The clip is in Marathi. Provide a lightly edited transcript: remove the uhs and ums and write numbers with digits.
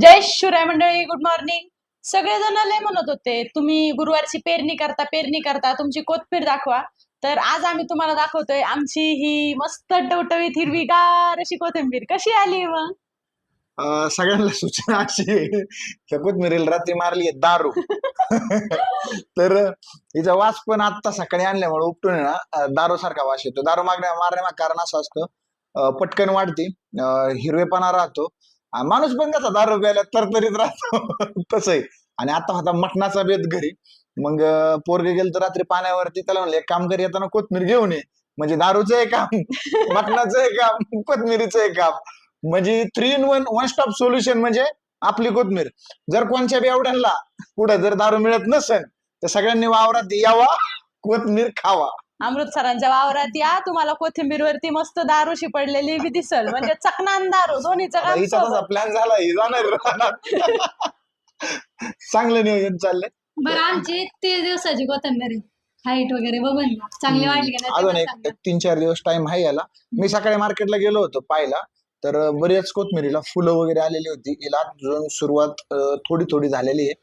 जय शिवराय मंडळी, गुड मॉर्निंग. सगळेजण लय म्हणत होते तुम्ही गुरुवारची पेरणी करता तुमची कोथमीर दाखवा. तर आज आम्ही तुम्हाला दाखवतोय आमची ही मस्त टवटवीत हिरवीगार अशी कोथिंबीर कशी आली मग. सगळ्यांना सूचना अशी आहे, त्या कोथमिरीला रात्री मारली आहे दारू. तर हिचा वास पण आता सकाळी आणल्यामुळे उपटून आहे ना, दारू सारखा वास येतो. दारू मारण्यामाग कारण असं असतं, पटकन वाढते, हिरवेपणा राहतो. माणूस पण कसा दारू प्यायला तरतरीत राहतो तसं आहे. आणि आता होता मटणाचा बेत घरी. मग पोरगे गेलं तर रात्री पाण्यावरती, त्याला म्हणलं एक काम कर, येताना कोथमीर घेऊन ये. म्हणजे दारूचं एक काम, मटणाचं एक काम, कोथमिरीचं एक काम. म्हणजे 3 in 1 वन स्टॉप सोल्युशन म्हणजे आपली कोथमीर. जर कोणच्या बेवड्यांना पुढे जर दारू मिळत नसेल तर सगळ्यांनी वावरात यावा, कोथमीर खावा. अमृत सरांच्या वावरात या, तुम्हाला कोथिंबीरवरती मस्त दारूशी पडलेली बी दिसल, म्हणजे चकनान दारू दोन्हीचं आता काम हिचा तसा सोबत. प्लॅन झाला, ही जाणार रानात. चांगलं नियोजन चाललंय. बरं, आमची 30 दिवसाची कोथिंबीर आहे. हाईट वगैरे बघून घ्या. चांगली वाढली का नाही ते अजून पण एक सांगा. 3-4 दिवस टाइम आहे याला. मी सकाळी मार्केटला गेलो होतो पाहायला, तर बरेच कोथमिरीला फुलं वगैरे आलेली होती. हिला अजून सुरुवात थोडी थोडी झालेली आहे.